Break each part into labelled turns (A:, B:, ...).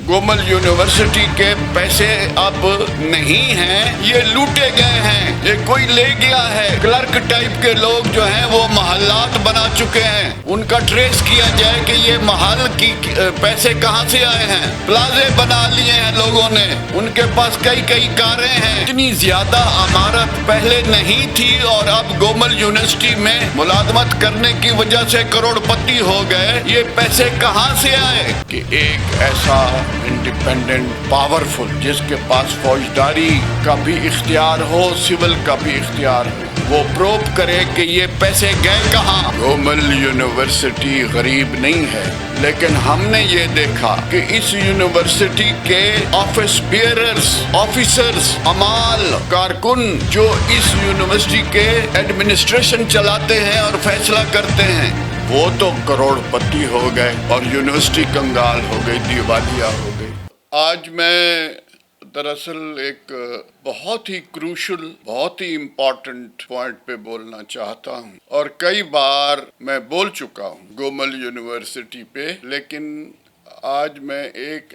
A: Gomal university کے پیسے اب نہیں ہیں، یہ لوٹے گئے ہیں، یہ کوئی لے گیا ہے۔ کلرک ٹائپ کے لوگ جو ہیں وہ محلات بنا چکے ہیں، ان کا ٹریس کیا جائے کہ یہ محل کی پیسے کہاں سے آئے ہیں۔ پلازے بنا لیے ہیں لوگوں نے، ان کے پاس کئی کاریں ہیں۔ اتنی زیادہ عمارت پہلے نہیں تھی اور اب گومل یونیورسٹی میں ملازمت کرنے کی وجہ سے کروڑ پتی ہو گئے۔ یہ پیسے کہاں سے آئے؟ کہ ایک ایسا انڈیپینڈنٹ پاورفل جس کے پاس فوجداری کا بھی اختیار ہو، سول کا بھی اختیار ہو، وہ پروب کرے کہ یہ پیسے گئے کہاں۔ گومل یونیورسٹی غریب نہیں ہے، لیکن ہم نے یہ دیکھا کہ اس یونیورسٹی کے آفس بیئررز، آفیسرز، عمال، کارکن جو اس یونیورسٹی کے ایڈمنسٹریشن چلاتے ہیں اور فیصلہ کرتے ہیں، وہ تو کروڑ پتی ہو گئے اور یونیورسٹی کنگال ہو گئی، دیوالیہ ہو گئی۔ آج میں دراصل ایک بہت ہی کروشل، بہت ہی امپورٹنٹ پوائنٹ پہ بولنا چاہتا ہوں، اور کئی بار میں بول چکا ہوں گومل یونیورسٹی پہ، لیکن آج میں ایک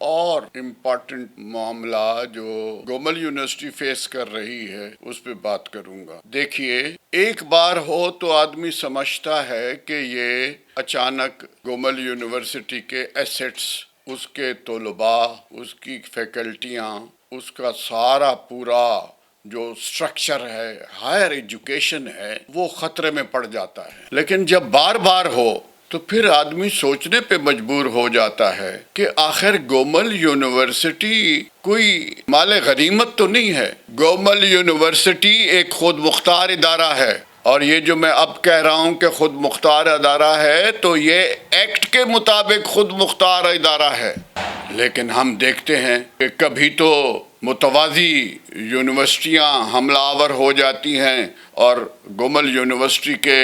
A: اور امپورٹنٹ معاملہ جو گومل یونیورسٹی فیس کر رہی ہے اس پہ بات کروں گا۔ دیکھیے، ایک بار ہو تو آدمی سمجھتا ہے کہ یہ اچانک گومل یونیورسٹی کے ایسیٹس، اس کے طلباء، اس کی فیکلٹیاں، اس کا سارا پورا جو سٹرکچر ہے، ہائر ایجوکیشن ہے، وہ خطرے میں پڑ جاتا ہے۔ لیکن جب بار بار ہو تو پھر آدمی سوچنے پہ مجبور ہو جاتا ہے کہ آخر گومل یونیورسٹی کوئی مال غنیمت تو نہیں ہے۔ گومل یونیورسٹی ایک خود مختار ادارہ ہے، اور یہ جو میں اب کہہ رہا ہوں کہ خود مختار ادارہ ہے، تو یہ ایکٹ کے مطابق خود مختار ادارہ ہے۔ لیکن ہم دیکھتے ہیں کہ کبھی تو متوازی یونیورسٹیاں حملہ آور ہو جاتی ہیں اور گومل یونیورسٹی کے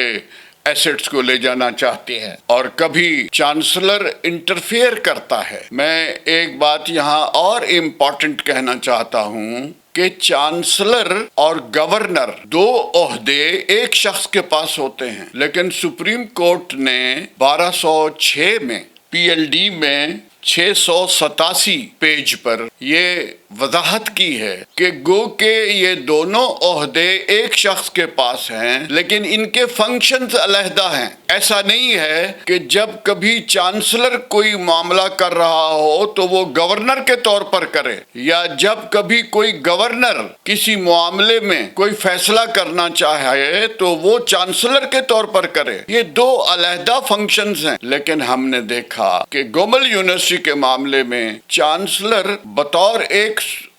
A: ایسٹس کو لے جانا چاہتے ہیں، اور کبھی چانسلر انٹرفیئر کرتا ہے۔ میں ایک بات یہاں اور امپورٹنٹ کہنا چاہتا ہوں کہ چانسلر اور گورنر دو عہدے ایک شخص کے پاس ہوتے ہیں، لیکن سپریم کورٹ نے 1206 میں پی ایل ڈی میں 687 پیج پر یہ وضاحت کی ہے کہ گو کہ یہ دونوں عہدے ایک شخص کے پاس ہیں، لیکن ان کے فنکشنز علیحدہ ہیں۔ ایسا نہیں ہے کہ جب کبھی چانسلر کوئی معاملہ کر رہا ہو تو وہ گورنر کے طور پر کرے، یا جب کبھی کوئی گورنر کسی معاملے میں کوئی فیصلہ کرنا چاہے تو وہ چانسلر کے طور پر کرے۔ یہ دو علیحدہ فنکشنز ہیں، لیکن ہم نے دیکھا کہ گومل یونیورسٹی کے معاملے میں چانسلر بطور ایک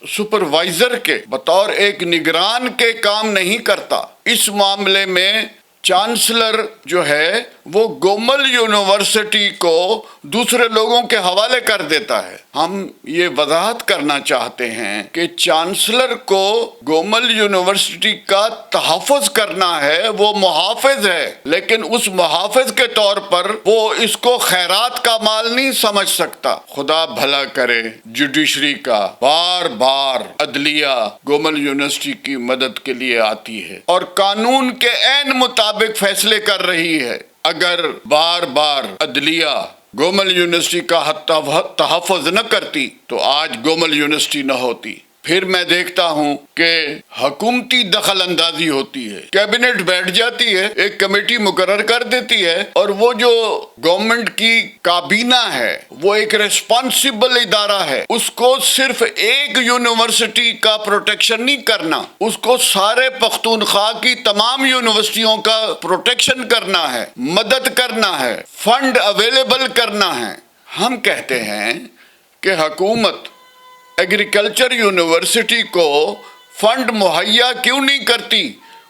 A: سپروائزر کے، بطور ایک نگران کے کام نہیں کرتا۔ اس معاملے میں چانسلر جو ہے وہ گومل یونیورسٹی کو دوسرے لوگوں کے حوالے کر دیتا ہے۔ ہم یہ وضاحت کرنا چاہتے ہیں کہ چانسلر کو گومل یونیورسٹی کا تحفظ کرنا ہے، وہ محافظ ہے، لیکن اس محافظ کے طور پر وہ اس کو خیرات کا مال نہیں سمجھ سکتا۔ خدا بھلا کرے، جوڈیشری کا بار بار عدلیہ گومل یونیورسٹی کی مدد کے لیے آتی ہے اور قانون کے عین مطابق فیصلے کر رہی ہے۔ اگر بار بار عدلیہ گومل یونیورسٹی کا تحفظ نہ کرتی تو آج گومل یونیورسٹی نہ ہوتی۔ پھر میں دیکھتا ہوں کہ حکومتی دخل اندازی ہوتی ہے، کیبنٹ بیٹھ جاتی ہے، ایک کمیٹی مقرر کر دیتی ہے، اور وہ جو گورنمنٹ کی کابینہ ہے وہ ایک ریسپانسبل ادارہ ہے، اس کو صرف ایک یونیورسٹی کا پروٹیکشن نہیں کرنا، اس کو سارے پختونخوا کی تمام یونیورسٹیوں کا پروٹیکشن کرنا ہے، مدد کرنا ہے، فنڈ اویلیبل کرنا ہے۔ ہم کہتے ہیں کہ حکومت ایگریکلچر یونیورسٹی کو فنڈ مہیا کیوں نہیں کرتی،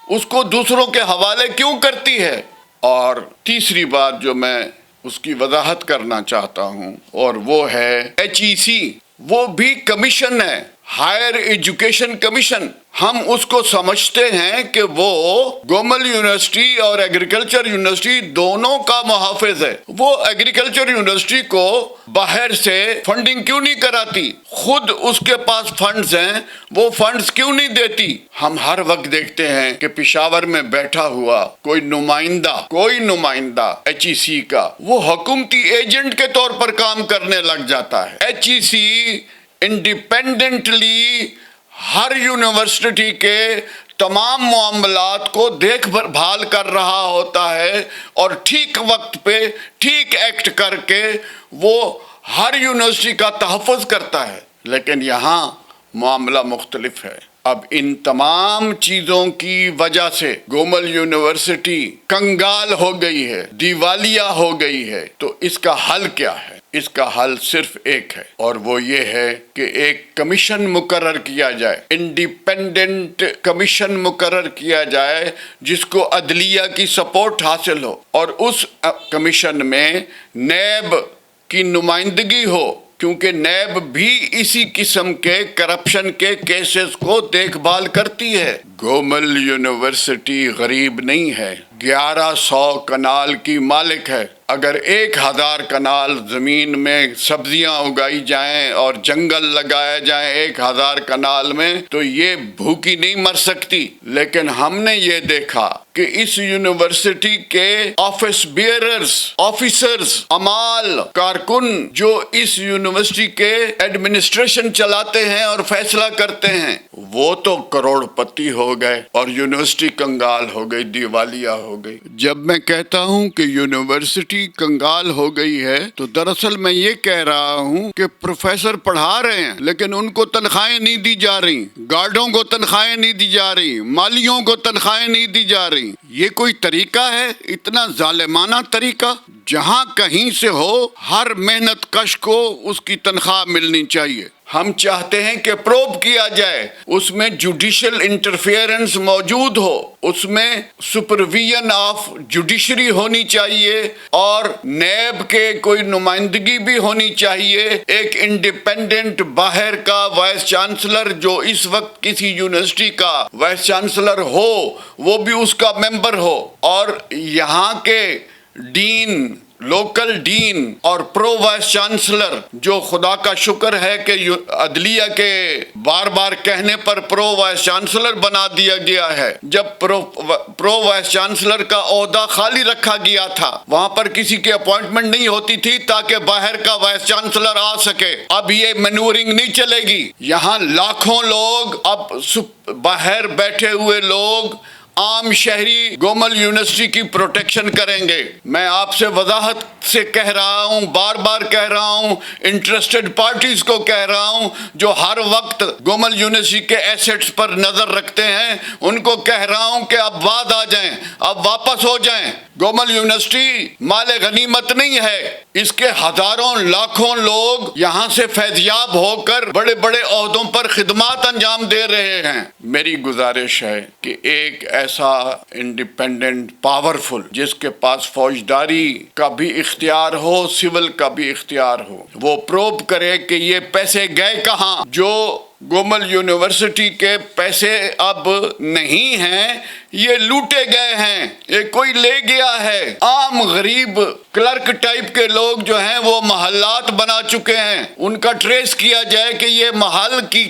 A: اس کو دوسروں کے حوالے کیوں کرتی ہے؟ اور تیسری بات جو میں اس کی وضاحت کرنا چاہتا ہوں، اور وہ ہے ایچ ای سی، وہ بھی کمیشن ہے، ہائر ایجوکیشن کمیشن۔ ہم اس کو سمجھتے ہیں کہ وہ گومل یونیورسٹی اور ایگریکلچر یونیورسٹی دونوں کا محافظ ہے. وہ ایگریکلچر یونیورسٹی کو باہر سے فنڈنگ کیوں نہیں کراتی؟ خود اس کے پاس فنڈز ہیں، وہ فنڈز کیوں نہیں دیتی؟ ہم ہر وقت دیکھتے ہیں کہ پشاور میں بیٹھا ہوا کوئی نمائندہ ایچ ای سی کا وہ حکومتی ایجنٹ کے طور پر کام کرنے لگ جاتا ہے. ایچ ای سی انڈیپینڈنٹلی ہر یونیورسٹی کے تمام معاملات کو دیکھ بھال کر رہا ہوتا ہے اور ٹھیک وقت پہ ٹھیک ایکٹ کر کے وہ ہر یونیورسٹی کا تحفظ کرتا ہے. لیکن یہاں معاملہ مختلف ہے. اب ان تمام چیزوں کی وجہ سے گومل یونیورسٹی کنگال ہو گئی ہے، دیوالیہ ہو گئی ہے. تو اس کا حل کیا ہے؟ اس کا حل صرف ایک ہے، اور وہ یہ ہے کہ ایک کمیشن مقرر کیا جائے، انڈیپینڈنٹ کمیشن مقرر کیا جائے جس کو عدلیہ کی سپورٹ حاصل ہو، اور اس کمیشن میں نیب کی نمائندگی ہو، کیونکہ نیب بھی اسی قسم کے کرپشن کے کیسز کو دیکھ بھال کرتی ہے. گومل یونیورسٹی غریب نہیں ہے، 1100 کنال کی مالک ہے. اگر 1000 کنال زمین میں سبزیاں اگائی جائیں اور جنگل لگائے جائیں 1000 کنال میں تو یہ بھوکی نہیں مر سکتی. لیکن ہم نے یہ دیکھا کہ اس یونیورسٹی کے آفس بیئررز، آفیسرز، عمال، کارکن جو اس یونیورسٹی کے ایڈمنسٹریشن چلاتے ہیں اور فیصلہ کرتے ہیں، وہ تو کروڑ پتی ہو گئے اور یونیورسٹی کنگال ہو گئی، دیوالیہ ہو گئی. جب میں کہتا ہوں کہ یونیورسٹی کنگال ہو گئی ہے تو دراصل میں یہ کہہ رہا ہوں کہ پروفیسر پڑھا رہے ہیں لیکن ان کو تنخواہیں نہیں دی جا رہی، گارڈوں کو تنخواہیں نہیں دی جا رہی، مالیوں کو تنخواہیں نہیں دی جا رہی. یہ کوئی طریقہ ہے؟ اتنا ظالمانہ طریقہ. جہاں کہیں سے ہو ہر محنت کش کو اس کی تنخواہ ملنی چاہیے. ہم چاہتے ہیں کہ پروب کیا جائے، اس میں جوڈیشل انٹرفیئرنس موجود ہو، اس میں سپرویژن آف جوڈیشری ہونی چاہیے اور نیب کے کوئی نمائندگی بھی ہونی چاہیے. ایک انڈیپینڈنٹ باہر کا وائس چانسلر جو اس وقت کسی یونیورسٹی کا وائس چانسلر ہو وہ بھی اس کا ممبر ہو، اور یہاں کے ڈین، لوکل ڈین اور پرو وائس چانسلر جو خدا کا شکر ہے کہ عدلیہ کے بار بار کہنے پر پرو وائس چانسلر بنا دیا گیا ہے. جب پرو وائس چانسلر کا عہدہ خالی رکھا گیا تھا وہاں پر کسی کی اپوائنٹمنٹ نہیں ہوتی تھی تاکہ باہر کا وائس چانسلر آ سکے. اب یہ مینورنگ نہیں چلے گی. یہاں لاکھوں لوگ، اب باہر بیٹھے ہوئے لوگ، عام شہری گومل یونیورسٹی کی پروٹیکشن کریں گے. میں آپ سے وضاحت سے کہہ رہا ہوں، بار بار کہہ رہا ہوں، انٹرسٹڈ پارٹیز کو کہہ رہا ہوں جو ہر وقت گومل یونیورسٹی کے ایسٹس پر نظر رکھتے ہیں، ان کو کہہ رہا ہوں کہ اب بعد آ جائیں، اب واپس ہو جائیں. گومل یونیورسٹی مال غنیمت نہیں ہے. اس کے ہزاروں لاکھوں لوگ یہاں سے فیضیاب ہو کر بڑے بڑے عہدوں پر خدمات انجام دے رہے ہیں. میری گزارش ہے کہ ایک ایسا انڈیپینڈنٹ پاورفل جس کے پاس فوجداری کا بھی اختیار ہو، سول کا بھی اختیار ہو، وہ پروب کرے کہ یہ پیسے گئے کہاں. جو گومل یونیورسٹی کے پیسے اب نہیں ہیں، یہ لوٹے گئے ہیں، یہ کوئی لے گیا ہے. عام غریب کلرک ٹائپ کے لوگ جو ہیں وہ محلات بنا چکے ہیں. ان کا ٹریس کیا جائے کہ یہ محل کی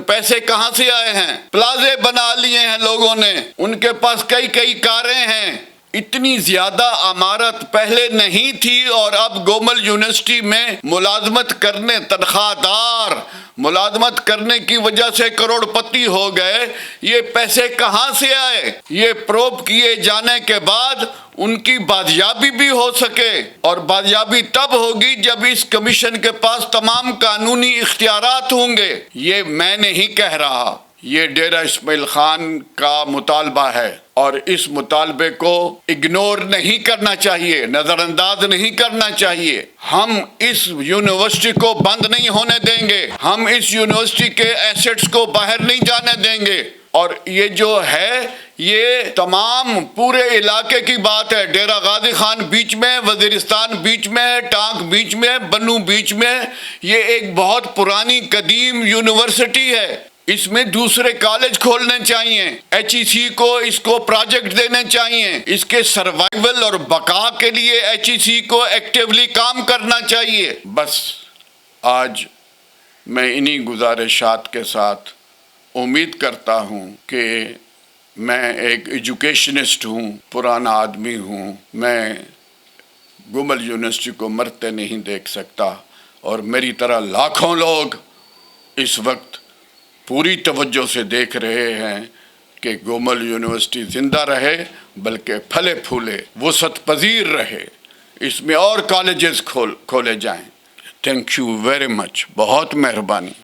A: پیسے کہاں سے آئے ہیں. پلازے بنا لیے ہیں لوگوں نے، ان کے پاس کئی کاریں ہیں. اتنی زیادہ عمارت پہلے نہیں تھی، اور اب گومل یونیورسٹی میں ملازمت کرنے، تنخواہ دار ملازمت کرنے کی وجہ سے کروڑ پتی ہو گئے. یہ پیسے کہاں سے آئے؟ یہ پروب کیے جانے کے بعد ان کی بازیابی بھی ہو سکے، اور بازیابی تب ہوگی جب اس کمیشن کے پاس تمام قانونی اختیارات ہوں گے. یہ میں نہیں کہہ رہا، یہ ڈیرہ اسماعیل خان کا مطالبہ ہے، اور اس مطالبے کو اگنور نہیں کرنا چاہیے، نظر انداز نہیں کرنا چاہیے. ہم اس یونیورسٹی کو بند نہیں ہونے دیں گے، ہم اس یونیورسٹی کے ایسٹس کو باہر نہیں جانے دیں گے. اور یہ جو ہے یہ تمام پورے علاقے کی بات ہے. ڈیرہ غازی خان بیچ میں، وزیرستان بیچ میں، ٹانک بیچ میں، بنو بیچ میں. یہ ایک بہت پرانی قدیم یونیورسٹی ہے. اس میں دوسرے کالج کھولنے چاہیے، ایچ ای سی کو اس کو پروجیکٹ دینے چاہیے، اس کے سروائیول اور بقا کے لیے ایچ ای سی کو ایکٹیولی کام کرنا چاہیے۔ بس آج میں انہی گزارشات کے ساتھ امید کرتا ہوں کہ میں ایک ایجوکیشنسٹ ہوں، پرانا آدمی ہوں، میں گومل یونیورسٹی کو مرتے نہیں دیکھ سکتا، اور میری طرح لاکھوں لوگ اس وقت پوری توجہ سے دیکھ رہے ہیں کہ گومل یونیورسٹی زندہ رہے، بلکہ پھلے پھولے، وسعت پذیر رہے، اس میں اور کالجز کھولے جائیں۔ تھینک یو ویری مچ، بہت مہربانی۔